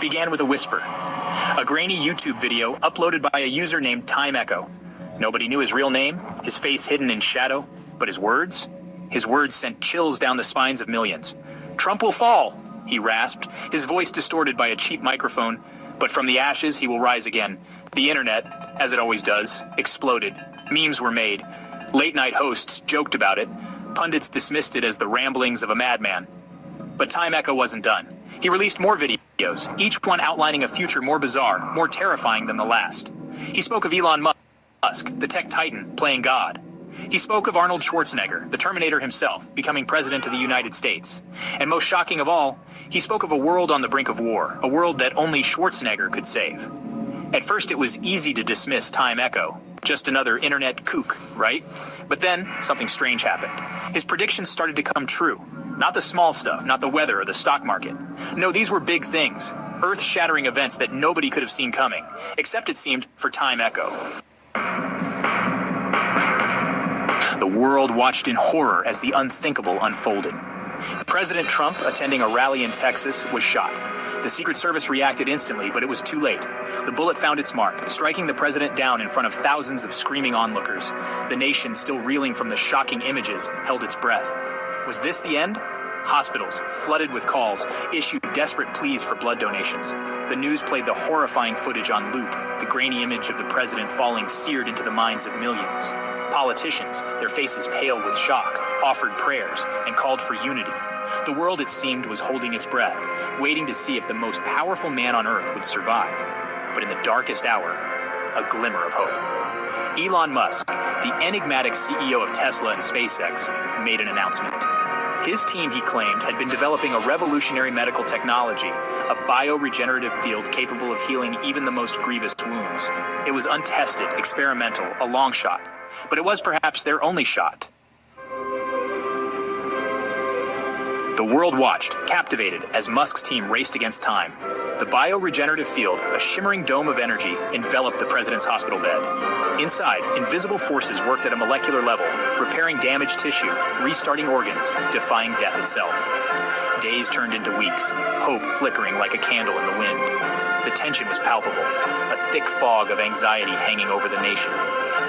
began with a whisper. A grainy YouTube video uploaded by a user named Time Echo. Nobody knew his real name, his face hidden in shadow, but his words? His words sent chills down the spines of millions. "Trump will fall," he rasped, his voice distorted by a cheap microphone. But from the ashes he will rise again. The internet, as it always does, exploded. Memes were made. Late-night hosts joked about it. Pundits dismissed it as the ramblings of a madman. But Time Echo wasn't done. He released more videos, each one outlining a future more bizarre, more terrifying than the last. He spoke of Elon Musk, the tech titan, playing God. He spoke of Arnold Schwarzenegger, the Terminator himself, becoming president of the United States. And most shocking of all, he spoke of a world on the brink of war, a world that only Schwarzenegger could save. At first it was easy to dismiss Time Echo. Just another internet kook, right? But then, something strange happened. His predictions started to come true. Not the small stuff, not the weather or the stock market. No, these were big things. Earth-shattering events that nobody could have seen coming. Except, it seemed, for Time Echo. The world watched in horror as the unthinkable unfolded. President Trump, attending a rally in Texas, was shot. The Secret Service reacted instantly, but it was too late. The bullet found its mark, striking the president down in front of thousands of screaming onlookers. The nation, still reeling from the shocking images, held its breath. Was this the end? Hospitals, flooded with calls, issued desperate pleas for blood donations. The news played the horrifying footage on loop, the grainy image of the president falling seared into the minds of millions. Politicians, their faces pale with shock, offered prayers and called for unity. The world, it seemed, was holding its breath, waiting to see if the most powerful man on earth would survive. But in the darkest hour, a glimmer of hope. Elon Musk, the enigmatic CEO of Tesla and SpaceX, made an announcement. His team, he claimed, had been developing a revolutionary medical technology, a bioregenerative field capable of healing even the most grievous wounds. It was untested, experimental, a long shot. But it was perhaps their only shot. The world watched, captivated, as Musk's team raced against time. The bioregenerative field, a shimmering dome of energy, enveloped the president's hospital bed. Inside, invisible forces worked at a molecular level, repairing damaged tissue, restarting organs, defying death itself. Days turned into weeks, hope flickering like a candle in the wind. The tension was palpable, a thick fog of anxiety hanging over the nation.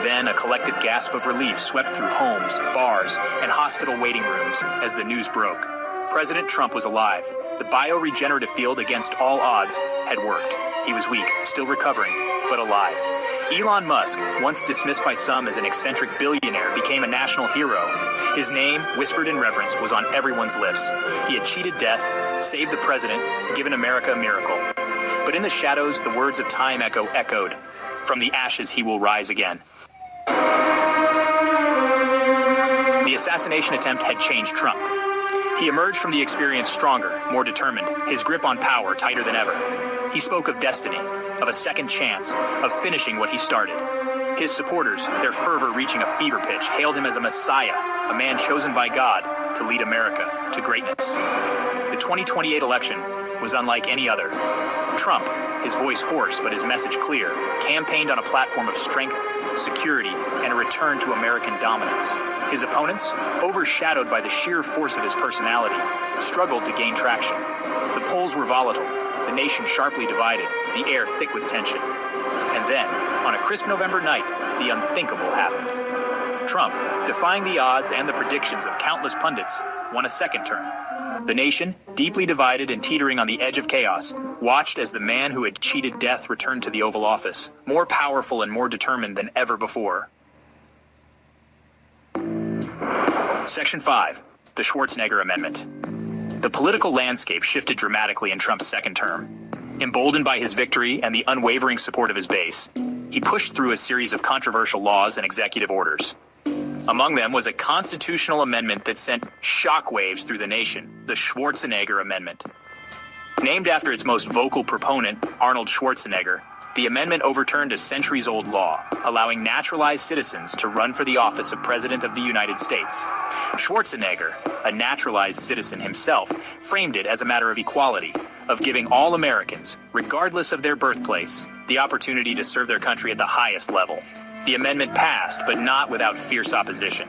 Then a collective gasp of relief swept through homes, bars, and hospital waiting rooms as the news broke. President Trump was alive. The bioregenerative field, against all odds, had worked. He was weak, still recovering, but alive. Elon Musk, once dismissed by some as an eccentric billionaire, became a national hero. His name, whispered in reverence, was on everyone's lips. He had cheated death, saved the president, given America a miracle. But in the shadows, the words of Time Echo echoed. From the ashes he will rise again. The assassination attempt had changed Trump. He emerged from the experience stronger, more determined, his grip on power tighter than ever. He spoke of destiny, of a second chance, of finishing what he started. His supporters, their fervor reaching a fever pitch, hailed him as a messiah, a man chosen by God to lead America to greatness. The 2028 election was unlike any other. Trump, his voice hoarse but his message clear, campaigned on a platform of strength, security, and a return to American dominance. His opponents, overshadowed by the sheer force of his personality, struggled to gain traction. The polls were volatile, the nation sharply divided, the air thick with tension. And then, on a crisp November night, the unthinkable happened. Trump, defying the odds and the predictions of countless pundits, won a second term. The nation, deeply divided and teetering on the edge of chaos, watched as the man who had cheated death returned to the Oval Office, more powerful and more determined than ever before. Section 5. The Schwarzenegger Amendment. The political landscape shifted dramatically in Trump's second term. Emboldened by his victory and the unwavering support of his base, he pushed through a series of controversial laws and executive orders. Among them was a constitutional amendment that sent shockwaves through the nation, the Schwarzenegger Amendment. Named after its most vocal proponent, Arnold Schwarzenegger, the amendment overturned a centuries-old law, allowing naturalized citizens to run for the office of President of the United States. Schwarzenegger, a naturalized citizen himself, framed it as a matter of equality, of giving all Americans, regardless of their birthplace, the opportunity to serve their country at the highest level. The amendment passed, but not without fierce opposition.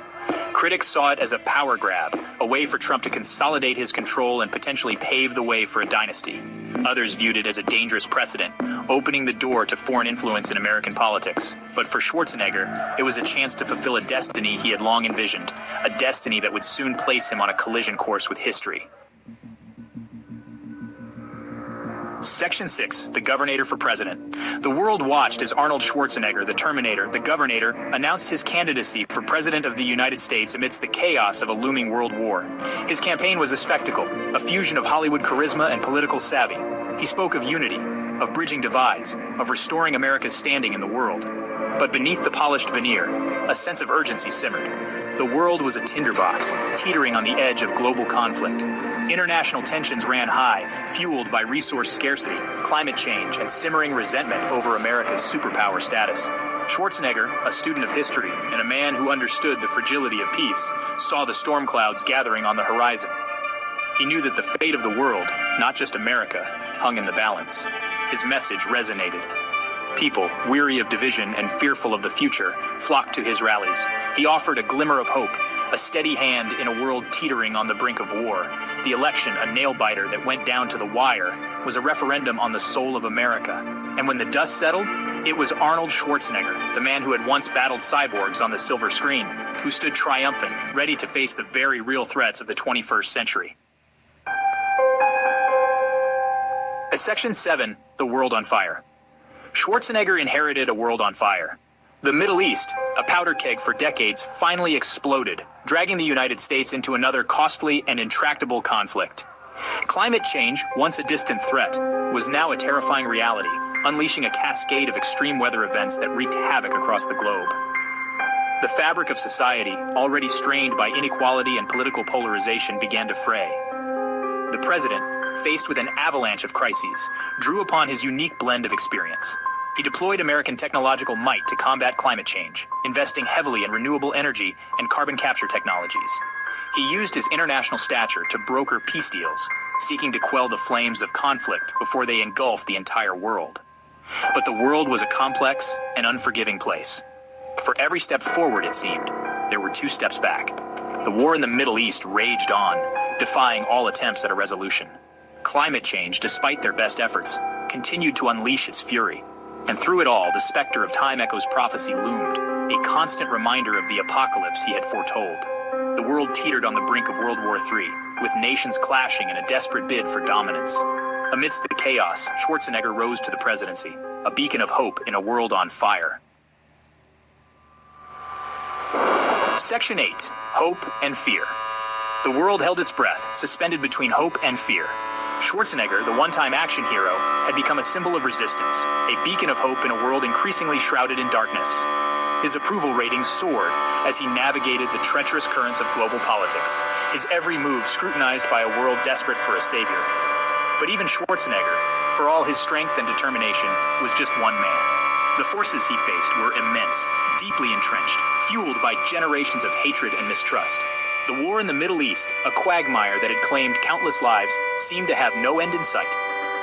Critics saw it as a power grab, a way for Trump to consolidate his control and potentially pave the way for a dynasty. Others viewed it as a dangerous precedent, opening the door to foreign influence in American politics. But for Schwarzenegger, it was a chance to fulfill a destiny he had long envisioned, a destiny that would soon place him on a collision course with history. Section 6, the Governator for President. The world watched as Arnold Schwarzenegger, the Terminator, the Governator, announced his candidacy for President of the United States amidst the chaos of a looming world war. His campaign was a spectacle, a fusion of Hollywood charisma and political savvy. He spoke of unity, of bridging divides, of restoring America's standing in the world. But beneath the polished veneer, a sense of urgency simmered. The world was a tinderbox, teetering on the edge of global conflict. International tensions ran high, fueled by resource scarcity, climate change, and simmering resentment over America's superpower status. Schwarzenegger, a student of history and a man who understood the fragility of peace, saw the storm clouds gathering on the horizon. He knew that the fate of the world, not just America, hung in the balance. His message resonated. People, weary of division and fearful of the future, flocked to his rallies. He offered a glimmer of hope, a steady hand in a world teetering on the brink of war. The election, a nail-biter that went down to the wire, was a referendum on the soul of America. And when the dust settled, it was Arnold Schwarzenegger, the man who had once battled cyborgs on the silver screen, who stood triumphant, ready to face the very real threats of the 21st century. Section 7, the world on fire. Schwarzenegger inherited a world on fire. The Middle East, a powder keg for decades, finally exploded, dragging the United States into another costly and intractable conflict. Climate change, once a distant threat, was now a terrifying reality, unleashing a cascade of extreme weather events that wreaked havoc across the globe. The fabric of society, already strained by inequality and political polarization, began to fray. The president, faced with an avalanche of crises, drew upon his unique blend of experience. He deployed American technological might to combat climate change, investing heavily in renewable energy and carbon capture technologies. He used his international stature to broker peace deals, seeking to quell the flames of conflict before they engulfed the entire world. But the world was a complex and unforgiving place. For every step forward, it seemed, there were 2 steps back. The war in the Middle East raged on, defying all attempts at a resolution. Climate change, despite their best efforts, continued to unleash its fury. And through it all, the specter of Time Echo's prophecy loomed, a constant reminder of the apocalypse he had foretold. The world teetered on the brink of World War III, with nations clashing in a desperate bid for dominance. Amidst the chaos, Schwarzenegger rose to the presidency, a beacon of hope in a world on fire. Section 8, Hope and Fear. The world held its breath, suspended between hope and fear. Schwarzenegger, the one-time action hero, had become a symbol of resistance, a beacon of hope in a world increasingly shrouded in darkness. His approval ratings soared as he navigated the treacherous currents of global politics, his every move scrutinized by a world desperate for a savior. But even Schwarzenegger, for all his strength and determination, was just one man. The forces he faced were immense, deeply entrenched, fueled by generations of hatred and mistrust. The war in the Middle East, a quagmire that had claimed countless lives, seemed to have no end in sight.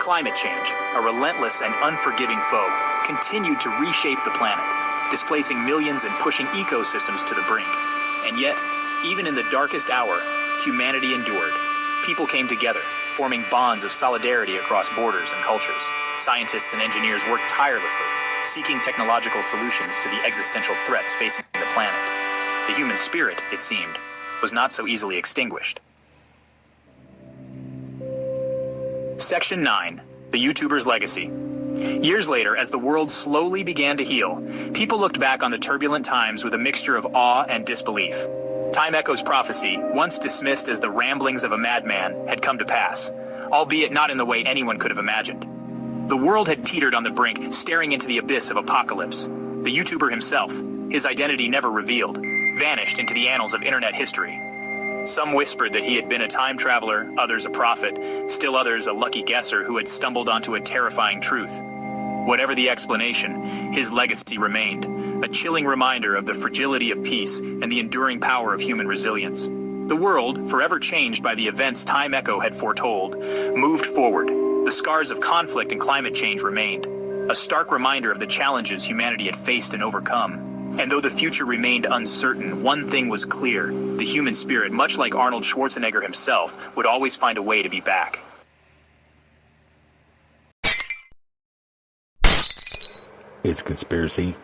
Climate change, a relentless and unforgiving foe, continued to reshape the planet, displacing millions and pushing ecosystems to the brink. And yet, even in the darkest hour, humanity endured. People came together, forming bonds of solidarity across borders and cultures. Scientists and engineers worked tirelessly, seeking technological solutions to the existential threats facing the planet. The human spirit, it seemed, was not so easily extinguished. Section 9, the YouTuber's legacy. Years later, as the world slowly began to heal, people looked back on the turbulent times with a mixture of awe and disbelief. Time Echo's prophecy, once dismissed as the ramblings of a madman, had come to pass, albeit not in the way anyone could have imagined. The world had teetered on the brink, staring into the abyss of apocalypse. The YouTuber himself, his identity never revealed, vanished into the annals of internet history. Some whispered that he had been a time traveler, others a prophet, still others a lucky guesser who had stumbled onto a terrifying truth. Whatever the explanation, his legacy remained, a chilling reminder of the fragility of peace and the enduring power of human resilience. The world, forever changed by the events Time Echo had foretold, moved forward. The scars of conflict and climate change remained, a stark reminder of the challenges humanity had faced and overcome. And though the future remained uncertain, one thing was clear: the human spirit, much like Arnold Schwarzenegger himself, would always find a way to be back. It's conspiracy